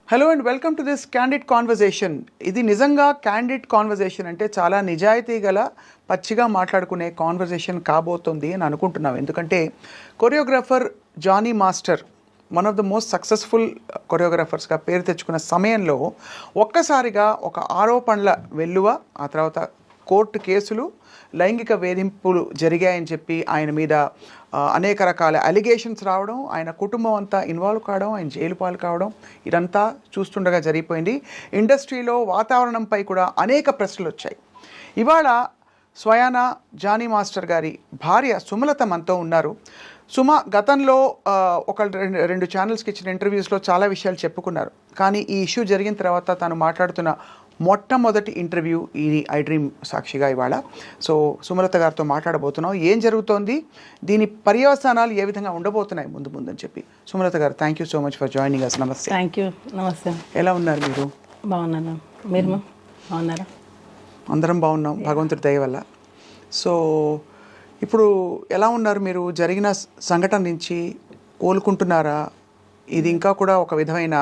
Hello and welcome to this candid conversation. ఇది నిజంగా candid conversation అంటే చాలా నిజాయితీ గల పచ్చిగా మాట్లాడుకునే కాన్వర్జేషన్ కాబోతుంది అని అనుకుంటున్నాం. ఎందుకంటే choreographer Johnny master one of the most successful కొరియోగ్రాఫర్స్గా పేరు తెచ్చుకున్న సమయంలో ఒక్కసారిగా ఒక ఆరోపణల వెల్లువ, ఆ తర్వాత కోర్టు కేసులు, లైంగిక వేధింపులు జరిగాయని చెప్పి ఆయన మీద అనేక రకాల అలిగేషన్స్ రావడం, ఆయన కుటుంబం అంతా ఇన్వాల్వ్ కావడం, ఆయన జైలు పాలు కావడం, ఇదంతా చూస్తుండగా జరిగిపోయింది. ఇండస్ట్రీలో వాతావరణంపై కూడా అనేక ప్రశ్నలు వచ్చాయి. ఇవాళ స్వయానా జానీ మాస్టర్ గారి భార్య సుమలత మనతో ఉన్నారు. సుమ గతంలో రెండు ఛానల్స్కి ఇచ్చిన ఇంటర్వ్యూస్లో చాలా విషయాలు చెప్పుకున్నారు. కానీ ఈ ఇష్యూ జరిగిన తర్వాత తను మాట్లాడుతున్న మొట్టమొదటి ఇంటర్వ్యూ ఈ ఐ డ్రీమ్ సాక్షిగా ఇవాళ. సో సుమలత గారితో మాట్లాడబోతున్నాం. ఏం జరుగుతోంది, దీని పర్యవసానాలు ఏ విధంగా ఉండబోతున్నాయి ముందు అని చెప్పి. Sumalatha garu, thank you so much for joining us. నమస్తే. Thank you. నమస్తే. ఎలా ఉన్నారు మీరు? బాగున్నాను. మీరు బాగున్నారా? అందరం బాగున్నాం భగవంతుడి దయ వల్ల. సో ఇప్పుడు ఎలా ఉన్నారు మీరు? జరిగిన సంఘటన నుంచి కోలుకుంటున్నారా? ఇది ఇంకా కూడా ఒక విధమైన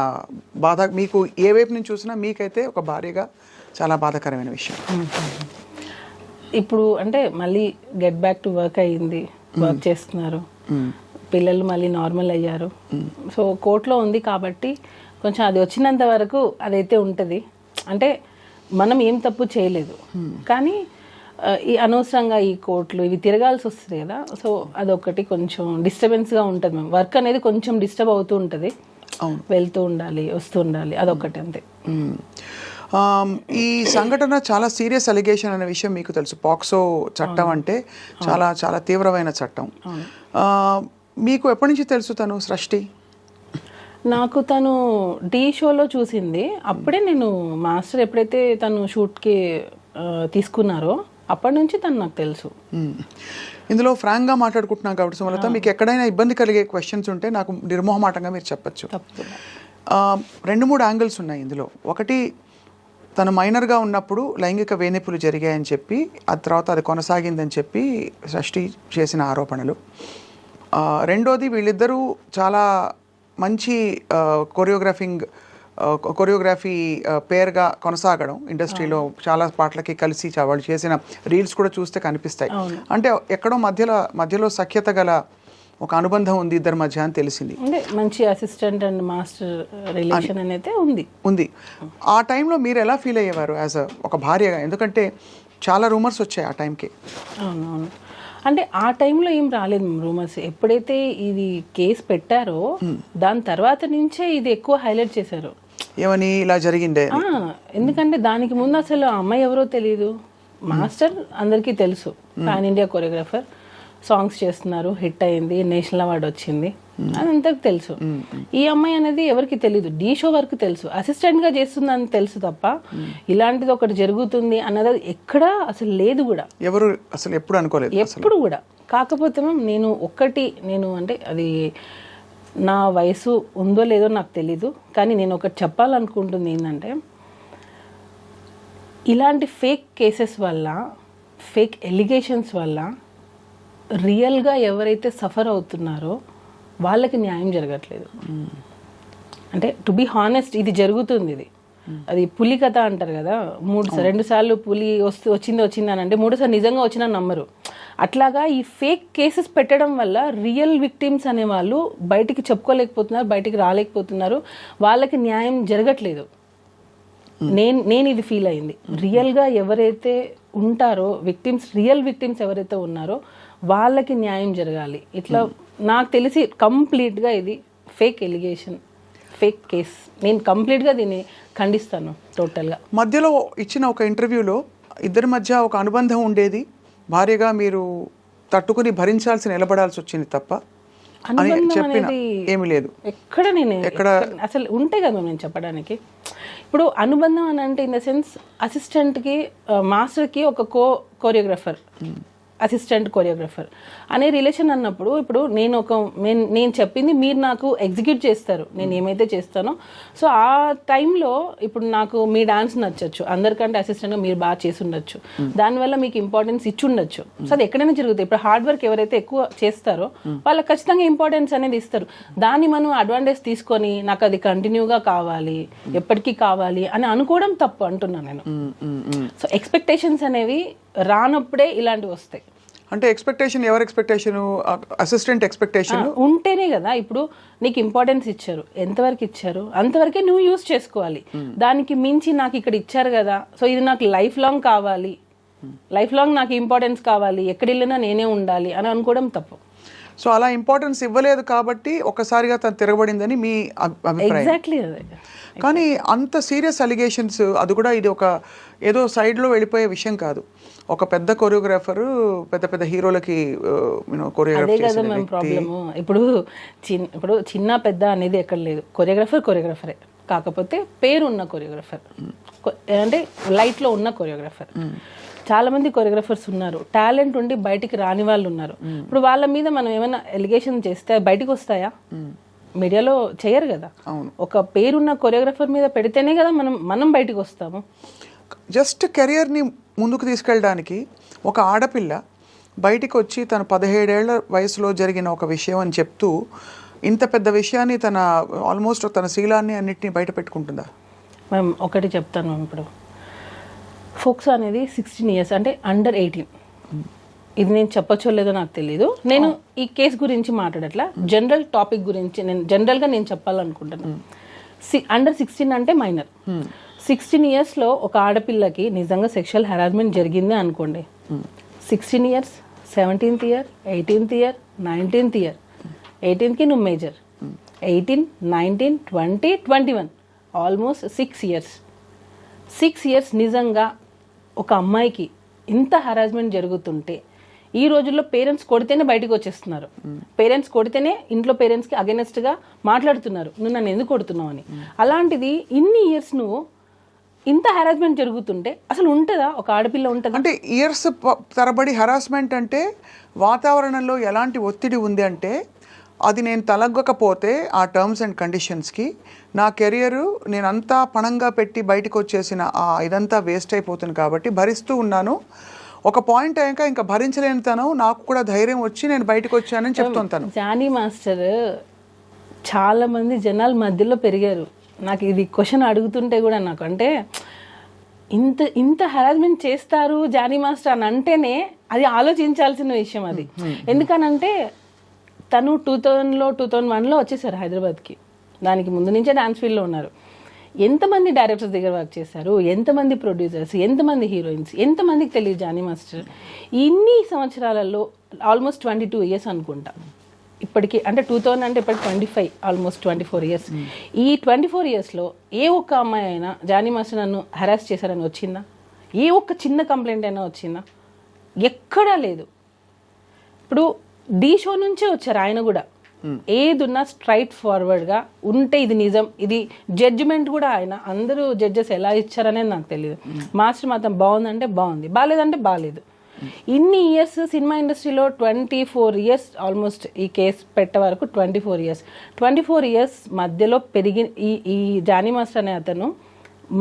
బాధ, మీకు ఏ వైపు నుంచి చూసినా మీకైతే ఒక భార్యగా చాలా బాధాకరమైన విషయం. ఇప్పుడు అంటే మళ్ళీ గెట్ బ్యాక్ టు వర్క్ అయ్యింది, వర్క్ చేస్తున్నారు, పిల్లలు మళ్ళీ నార్మల్ అయ్యారు. సో కోర్టులో ఉంది కాబట్టి కొంచెం అది వచ్చినంత వరకు అదైతే ఉంటుంది. అంటే మనం ఏం తప్పు చేయలేదు, కానీ ఈ అనవసరంగా ఈ కోర్టులు ఇవి తిరగాల్సి వస్తుంది కదా. సో అదొకటి కొంచెం డిస్టర్బెన్స్గా ఉంటుంది. మేము వర్క్ అనేది కొంచెం డిస్టర్బ్ అవుతూ ఉంటుంది, వెళ్తూ ఉండాలి, వస్తూ ఉండాలి, అదొకటి అంతే. ఈ సంఘటన చాలా సీరియస్ అలిగేషన్ అనే విషయం మీకు తెలుసు. పాక్సో చట్టం అంటే చాలా చాలా తీవ్రమైన చట్టం. మీకు ఎప్పటి నుంచి తెలుసు తను సృష్టి? నాకు తను టీ షోలో చూసింది. అప్పుడే నేను మాస్టర్ ఎప్పుడైతే తను షూట్కి తీసుకున్నారో అప్పటి నుంచి తను నాకు తెలుసు. ఇందులో ఫ్రాంక్గా మాట్లాడుకుంటున్నాం కాబట్టి సుమలత, మీకు ఎక్కడైనా ఇబ్బంది కలిగే క్వశ్చన్స్ ఉంటే నాకు నిర్మోహమాటంగా మీరు చెప్పచ్చు. 2-3 యాంగిల్స్ ఉన్నాయి ఇందులో. ఒకటి, తను మైనర్గా ఉన్నప్పుడు లైంగిక వేధింపులు జరిగాయని చెప్పి, ఆ తర్వాత అది కొనసాగిందని చెప్పి సృష్టి చేసిన ఆరోపణలు. రెండోది, వీళ్ళిద్దరూ చాలా మంచి కొరియోగ్రఫీ పేరుగా కొనసాగడం, ఇండస్ట్రీలో చాలా పాటలకి కలిసి వాళ్ళు చేసిన రీల్స్ కూడా చూస్తే కనిపిస్తాయి. అంటే ఎక్కడో మధ్యలో సఖ్యత గల ఒక అనుబంధం ఉంది ఇద్దరి మధ్య అని తెలిసింది. మంచి అసిస్టెంట్ అండ్ మాస్టర్ రిలేషన్ అనేది ఉంది. ఆ టైంలో మీరు ఎలా ఫీల్ అయ్యేవారు యాజ్ ఒక భార్యగా? ఎందుకంటే చాలా రూమర్స్ వచ్చాయి ఆ టైంకి. అవునవును. అంటే ఆ టైంలో ఏం రాలేదు రూమర్స్. ఎప్పుడైతే ఇది కేసు పెట్టారో దాని తర్వాత నుంచే ఇది ఎక్కువ హైలైట్ చేశారు. ఏమని ఇలా జరిగిందే? ఎందుకంటే దానికి ముందు అసలు ఆ అమ్మాయి ఎవరో తెలియదు. మాస్టర్ అందరికీ తెలుసు, పాన్ ఇండియా కొరియోగ్రాఫర్, సాంగ్స్ చేస్తున్నారు, హిట్ అయింది, నేషనల్ అవార్డు వచ్చింది, అది అందరికి తెలుసు. ఈ అమ్మాయి అనేది ఎవరికి తెలియదు. డీ షో వరకు తెలుసు, అసిస్టెంట్ గా చేస్తుందని తెలుసు తప్ప ఇలాంటిది ఒకటి జరుగుతుంది అన్నది ఎక్కడా అసలు లేదు కూడా. ఎవరు అసలు ఎప్పుడు అనుకోలేదు ఎప్పుడు కూడా. కాకపోతే నేను అంటే అది నా వయసు ఉందో లేదో నాకు తెలీదు, కానీ నేను ఒకటి చెప్పాలనుకుంటుంది ఏంటంటే, ఇలాంటి ఫేక్ కేసెస్ వల్ల, ఫేక్ ఎలిగేషన్స్ వల్ల రియల్గా ఎవరైతే సఫర్ అవుతున్నారో వాళ్ళకి న్యాయం జరగట్లేదు. అంటే టు బీ హానెస్ట్, ఇది జరుగుతుంది. అది పులి కథ అంటారు కదా, 2 సార్లు పులి వచ్చింది అని అంటే 3సారి నిజంగా వచ్చినా నమ్మరు. అట్లాగా ఈ ఫేక్ కేసెస్ పెట్టడం వల్ల రియల్ విక్టిమ్స్ అనే వాళ్ళు బయటికి చెప్పుకోలేకపోతున్నారు, బయటికి రాలేకపోతున్నారు, వాళ్ళకి న్యాయం జరగట్లేదు. నేను ఇది ఫీల్ అయింది. రియల్గా ఎవరైతే ఉంటారో విక్టిమ్స్, రియల్ విక్టిమ్స్ ఎవరైతే ఉన్నారో వాళ్ళకి న్యాయం జరగాలి. ఇట్లా నాకు తెలిసి కంప్లీట్గా ఇది ఫేక్ ఎలిగేషన్, ఫేక్ కేస్. నేను కంప్లీట్గా దీన్ని ఖండిస్తాను టోటల్గా. మధ్యలో ఇచ్చిన ఒక ఇంటర్వ్యూలో ఇద్దరి మధ్య ఒక అనుబంధం ఉండేది, భార్యగా మీరు తట్టుకుని భరించాల్సి నిలబడాల్సి వచ్చింది తప్ప ఏమీ లేదు. ఎక్కడ అసలు ఉంటే కదా నేను చెప్పడానికి. ఇప్పుడు అనుబంధం అని అంటే ఇన్ ద సెన్స్ అసిస్టెంట్కి మాస్టర్కి ఒక కొరియోగ్రాఫర్ అసిస్టెంట్ కొరియోగ్రఫర్ అనే రిలేషన్ అన్నప్పుడు ఇప్పుడు నేను చెప్పింది మీరు నాకు ఎగ్జిక్యూట్ చేస్తారు నేను ఏమైతే చేస్తానో. సో ఆ టైంలో ఇప్పుడు నాకు మీ డాన్స్ నచ్చచ్చు, అందరికంటే అసిస్టెంట్గా మీరు బాగా చేసి ఉండొచ్చు, దానివల్ల మీకు ఇంపార్టెన్స్ ఇచ్చి ఉండొచ్చు. సో అది ఎక్కడైనా జరుగుతుంది. ఇప్పుడు హార్డ్ వర్క్ ఎవరైతే ఎక్కువ చేస్తారో వాళ్ళకి ఖచ్చితంగా ఇంపార్టెన్స్ అనేది ఇస్తారు. దాన్ని మనం అడ్వాంటేజ్ తీసుకొని నాకు అది కంటిన్యూగా కావాలి, ఎప్పటికీ కావాలి అని అనుకోవడం తప్పు అంటున్నాను నేను. సో ఎక్స్పెక్టేషన్స్ అనేవి రానప్పుడే ఇలాంటివి వస్తాయి. అంటే ఎక్స్పెక్టేషన్ ఎవరి ఎక్స్పెక్టేషన్? అసిస్టెంట్ ఎక్స్పెక్టేషన్ ఉంటేనే కదా. ఇప్పుడు నీకు ఇంపార్టెన్స్ ఇచ్చారు, ఎంతవరకు ఇచ్చారు అంతవరకే నువ్వు యూజ్ చేసుకోవాలి. దానికి మించి నాకు ఇక్కడ ఇచ్చారు కదా, సో ఇది నాకు లైఫ్ లాంగ్ కావాలి, లైఫ్ లాంగ్ నాకు ఇంపార్టెన్స్ కావాలి, ఎక్కడ వెళ్ళినా నేనే ఉండాలి అని అనుకోవడం తప్పు. సో అలా ఇంపార్టెన్స్ ఇవ్వలేదు కాబట్టి ఒక్కసారిగా తను తిరగబడిందని మీ అభిప్రాయం. ఎగ్జాక్ట్లీ అదే. కానీ అంత సీరియస్ అలిగేషన్స్, అది కూడా ఇది ఒక ఏదో సైడ్లో వెళ్ళిపోయే విషయం కాదు. ఒక పెద్ద కొరియోగ్రాఫర్ పెద్ద పెద్ద హీరోలకి కొరియోగ్రాఫ్ చేసిన వ్యక్తి. ప్రాబ్లము ఇప్పుడు చిన్న పెద్ద అనేది ఎక్కడ లేదు. కొరియోగ్రఫరే, కాకపోతే పేరున్న కొరియోగ్రఫర్, అంటే లైట్లో ఉన్న కొరియోగ్రఫర్. చాలా మంది కొరియోగ్రఫర్స్ ఉన్నారు, టాలెంట్ ఉండి బయటికి రాని వాళ్ళు ఉన్నారు. ఇప్పుడు వాళ్ళ మీద మనం ఏమైనా ఎలిగేషన్ చేస్తే బయటకు వస్తాయా? మీడియాలో చేయరు కదా. ఒక పేరున్న కొరియోగ్రఫర్ మీద పెడితేనే కదా మనం బయటకు వస్తాము. జస్ట్ కెరియర్ని ముందుకు తీసుకెళ్ళడానికి ఒక ఆడపిల్ల బయటికి వచ్చి తన 17 ఏళ్ల వయసులో జరిగిన ఒక విషయం అని చెప్తూ ఇంత పెద్ద విషయాన్ని తన ఆల్మోస్ట్ తన శీలాన్ని అన్నిటినీ బయట పెట్టుకుంటుందా? మ్యామ్ ఒకటి చెప్తాను మ్యామ్. ఇప్పుడు ఫోక్సో అనేది 16 years, అంటే అండర్ 18. ఇది నేను చెప్పచ్చో లేదో నాకు తెలీదు. నేను ఈ కేసు గురించి మాట్లాడట్లా, జనరల్ టాపిక్ గురించి జనరల్గా నేను చెప్పాలనుకుంటున్నాను. అండర్ 16 అంటే మైనర్. 16 yearsలో ఒక ఆడపిల్లకి నిజంగా సెక్షువల్ హెరాస్మెంట్ జరిగింది అనుకోండి. 16 years, 17th year, 18th year, 19th year, 18కి నువ్వు మేజర్, 18, 19, 20, 21, ఆల్మోస్ట్ 6 years. 6 years నిజంగా ఒక అమ్మాయికి ఇంత హెరాస్మెంట్ జరుగుతుంటే ఈ రోజుల్లో పేరెంట్స్ కొడితేనే బయటకు వచ్చేస్తున్నారు. పేరెంట్స్ కొడితేనే ఇంట్లో పేరెంట్స్కి అగెనెస్ట్గా మాట్లాడుతున్నారు, నువ్వు నన్ను ఎందుకు కొడుతున్నావు అని. అలాంటిది ఇన్ని ఇయర్స్ నువ్వు ఇంత హెరాస్మెంట్ జరుగుతుంటే అసలు ఉంటుందా? ఒక ఆడపిల్ల ఉంటుంది అంటే ఇయర్స్ తరబడి హెరాస్మెంట్ అంటే వాతావరణంలో ఎలాంటి ఒత్తిడి ఉంది అంటే అది నేను తలగ్గకపోతే ఆ టర్మ్స్ అండ్ కండిషన్స్కి నా కెరియరు నేనంతా పణంగా పెట్టి బయటకు వచ్చేసిన ఇదంతా వేస్ట్ అయిపోతుంది కాబట్టి భరిస్తూ ఉన్నాను. ఒక పాయింట్ అయ్యాక ఇంకా భరించలేని తను నాకు కూడా ధైర్యం వచ్చి నేను బయటకు వచ్చానని చెప్తుంటాను. జానీ మాస్టర్ చాలా మంది జనాల మధ్యలో పెరిగారు. నాకు ఇది క్వశ్చన్ అడుగుతుంటే కూడా నాకు అంటే ఇంత హెరాస్మెంట్ చేస్తారు జానీ మాస్టర్ అని అంటేనే అది ఆలోచించాల్సిన విషయం అది. ఎందుకనంటే తను 2000లో 2001లో వచ్చేసారు హైదరాబాద్కి. దానికి ముందు నుంచే డాన్స్ ఫీల్డ్లో ఉన్నారు. ఎంతమంది డైరెక్టర్స్ దగ్గర వర్క్ చేశారు, ఎంతమంది ప్రొడ్యూసర్స్, ఎంతమంది హీరోయిన్స్, ఎంతమందికి తెలియదు జానీ మాస్టర్. ఇన్ని సంవత్సరాలలో ఆల్మోస్ట్ 22 years అనుకుంటా ఇప్పటికీ. అంటే 2000 అంటే ఇప్పటికి 25, ఆల్మోస్ట్ 24 years. ఈ 24 yearsలో ఏ ఒక్క అమ్మాయి అయినా జానీ మాస్టర్ నన్ను హెరాస్ చేశారని వచ్చిందా? ఏ ఒక్క చిన్న కంప్లైంట్ అయినా వచ్చిందా? ఎక్కడా లేదు. ఇప్పుడు ఢీ షో నుంచే వచ్చారు ఆయన కూడా. ఏదున్నా స్ట్రైట్ ఫార్వర్డ్గా ఉంటే ఇది నిజం, ఇది జడ్జిమెంట్ కూడా ఆయన అందరూ జడ్జెస్ ఎలా ఇచ్చారనేది నాకు తెలియదు. మాస్టర్ మాత్రం బాగుందంటే బాగుంది, బాగాలేదంటే బాగాలేదు. ఇన్ని ఇయర్స్ సినిమా ఇండస్ట్రీలో 24 years ఆల్మోస్ట్ ఈ కేసు పెట్టే వరకు 24 years మధ్యలో పెరిగిన ఈ జానీ మాస్టర్ అనే అతను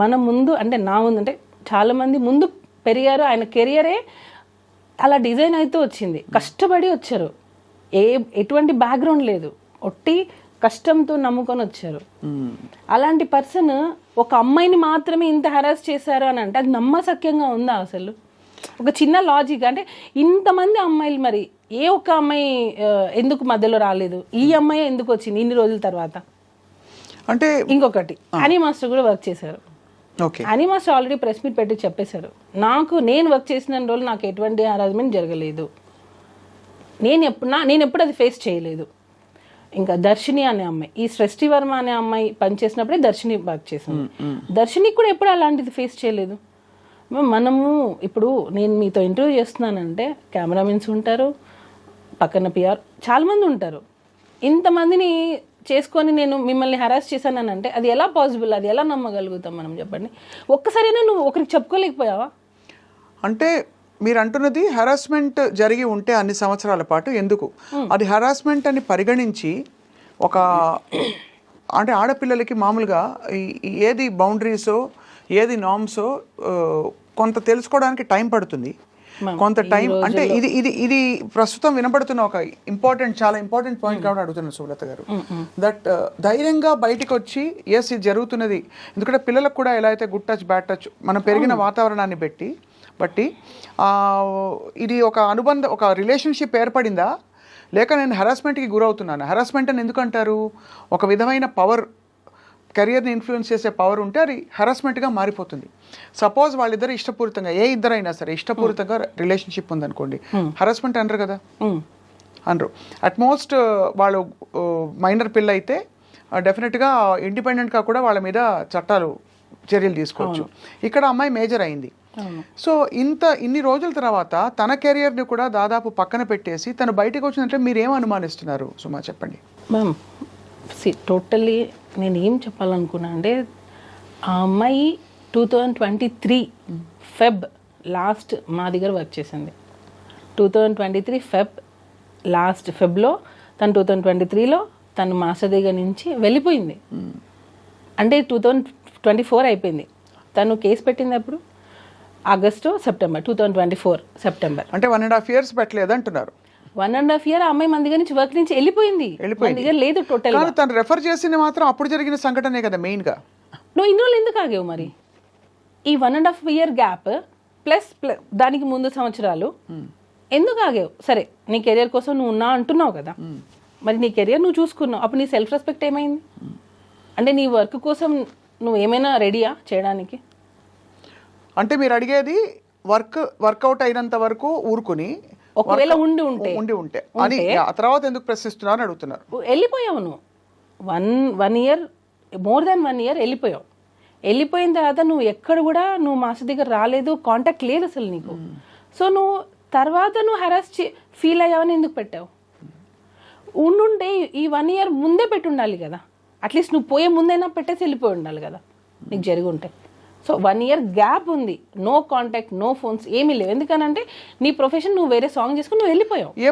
మన ముందు అంటే నా ముందు అంటే చాలామంది ముందు పెరిగారు. ఆయన కెరియరే అలా డిజైన్ అయితే వచ్చింది, కష్టపడి వచ్చారు, ఎటువంటి బ్యాక్గ్రౌండ్ లేదు, ఒట్టి కష్టంతో నమ్ముకొని వచ్చారు. అలాంటి పర్సన్ ఒక అమ్మాయిని మాత్రమే ఇంత హెరాస్ చేశారు అని అంటే అది నమ్మశక్యంగా ఉందా అసలు? ఒక చిన్న లాజిక్ అంటే ఇంతమంది అమ్మాయిలు మరి ఏ ఒక్క అమ్మాయి ఎందుకు మధ్యలో రాలేదు, ఈ అమ్మాయి ఎందుకు వచ్చింది ఇన్ని రోజుల తర్వాత? అంటే ఇంకొకటి హనీ మాస్టర్ కూడా వర్క్ చేశారు. Honey master already press meet పెట్టి చెప్పేశారు, నేను వర్క్ చేసిన రోజులు నాకు ఎటువంటి హెరాస్మెంట్ జరగలేదు, నేను ఎప్పుడు అది ఫేస్ చేయలేదు. ఇంకా దర్శిని అనే అమ్మాయి, ఈ సృష్టి వర్మ అనే అమ్మాయి పనిచేసినప్పుడే దర్శిని వర్క్ చేసింది. దర్శినికి కూడా ఎప్పుడు అలాంటిది ఫేస్ చేయలేదు. మనము ఇప్పుడు నేను మీతో ఇంటర్వ్యూ చేస్తున్నానంటే కెమెరామెన్స్ ఉంటారు, పక్కన పిఆర్ చాలామంది ఉంటారు. ఇంతమందిని చేసుకొని నేను మిమ్మల్ని హెరాస్ చేశానని అంటే అది ఎలా పాసిబుల్? అది ఎలా నమ్మగలుగుతాం మనం? చెప్పండి. ఒక్కసారైనా నువ్వు ఒకరికి చెప్పుకోలేకపోయావా? అంటే మీరు అంటున్నది హెరాస్మెంట్ జరిగి ఉంటే అన్ని సంవత్సరాల పాటు ఎందుకు అది హెరాస్మెంట్ అని పరిగణించి ఒక అంటే ఆడపిల్లలకి మామూలుగా ఏది బౌండరీసో ఏది నార్మ్సో కొంత తెలుసుకోవడానికి టైం పడుతుంది. కొంత టైం అంటే ఇది ఇది ఇది ప్రస్తుతం వినబడుతున్న ఒక చాలా ఇంపార్టెంట్ పాయింట్ కాబట్టి అడుగుతున్నాను సులత గారు. దట్ ధైర్యంగా బయటికి వచ్చి ఎస్ ఇది జరుగుతున్నది. ఎందుకంటే పిల్లలకు కూడా ఎలా అయితే గుడ్ టచ్ బ్యాడ్ టచ్ మనం పెరిగిన వాతావరణాన్ని బట్టి ఇది ఒక అనుబంధం ఒక రిలేషన్షిప్ ఏర్పడిందా లేక నేను హెరాస్మెంట్కి గురవుతున్నాను. హెరాస్మెంట్ అని ఎందుకు అంటారు? ఒక విధమైన పవర్ కెరియర్ని ఇన్ఫ్లుయెన్స్ చేసే పవర్ ఉంటే అది హెరాస్మెంట్గా మారిపోతుంది. సపోజ్ వాళ్ళిద్దరు ఇష్టపూరితంగా ఇద్దరైనా సరే ఇష్టపూరితంగా రిలేషన్షిప్ ఉందనుకోండి, హెరాస్మెంట్ అనరు కదా, అనరు. అట్మోస్ట్ వాళ్ళు మైనర్ పిల్ల అయితే డెఫినెట్గా ఇండిపెండెంట్గా కూడా వాళ్ళ మీద చర్యలు తీసుకోవచ్చు. ఇక్కడ అమ్మాయి మేజర్ అయింది. సో ఇన్ని రోజుల తర్వాత తన కెరియర్ని కూడా దాదాపు పక్కన పెట్టేసి తను బయటకు వచ్చిందంటే మీరు ఏం అనుమానిస్తున్నారు సుమా, చెప్పండి. మ్యామ్ టోటల్లీ నేను ఏం చెప్పాలనుకున్నా అంటే ఆ అమ్మాయి 2023 ఫెబ్ లాస్ట్ మా దగ్గర వర్క్ చేసింది. 2023 ఫెబ్లో తను 2023లో తను మాస్టర్ దగ్గర నుంచి వెళ్ళిపోయింది. అంటే 2024 అయిపోయింది. తను కేసు పెట్టింది అప్పుడు ఆగస్టు సెప్టెంబర్ 2024 సెప్టెంబర్. అంటే 1.5 years పెట్టలేదు అంటున్నారు. 1.5 year అమ్మాయి మన దగ్గర నుంచి వర్క్ నుంచి వెళ్ళిపోయింది. మన దగ్గర లేదు టోటల్. కానీ తను రెఫర్ చేసింది మాత్రం అప్పుడు జరిగిన సంఘటనే కదా మెయిన్గా. నువ్వు ఇన్ని రోజులు ఎందుకు ఆగేవు మరి? ఈ 1.5 year గ్యాప్ ప్లస్ దానికి ముందు సంవత్సరాలు ఎందుకు ఆగేవు? సరే నీ కెరియర్ కోసం నువ్వు ఉన్నా అంటున్నావు కదా, మరి నీ కెరియర్ నువ్వు చూసుకున్నావు, అప్పుడు నీ సెల్ఫ్ రెస్పెక్ట్ ఏమైంది? అంటే నీ వర్క్ కోసం నువ్వు ఏమైనా రెడీయా చేయడానికి? అంటే మీరు అడిగేది వర్కౌట్ అయినంత వరకు ఊరుకుని ఒకవేళ ఉండి ఉంటే అని ఆ తర్వాత ఎందుకు ప్రశ్నిస్తున్నారు అని అడుగుతున్నారు. వెళ్ళిపోయావు నువ్వు 1 year మోర్ దాన్ 1 year వెళ్ళిపోయావు. వెళ్ళిపోయిన తర్వాత నువ్వు ఎక్కడ కూడా నువ్వు మాస్టర్ దగ్గర రాలేదు, కాంటాక్ట్ లేదు అసలు నీకు. సో నువ్వు తర్వాత నువ్వు హెరాస్ ఫీల్ అయ్యావని ఎందుకు పెట్టావు? ఉండుంటే ఈ 1 year ముందే పెట్టి ఉండాలి కదా, అట్లీస్ట్ నువ్వు పోయే ముందైనా పెట్టేసి వెళ్ళిపోయి ఉండాలి కదా నీకు జరిగి ఉంటే. సో 1 year గ్యాప్ ఉంది, నో కాంటాక్ట్, నో ఫోన్స్, ఏమీ లేవు. ఎందుకనంటే నీ ప్రొఫెషన్ నువ్వు వేరే సాంగ్ చేసుకుని నువ్వు వెళ్ళిపోయావు.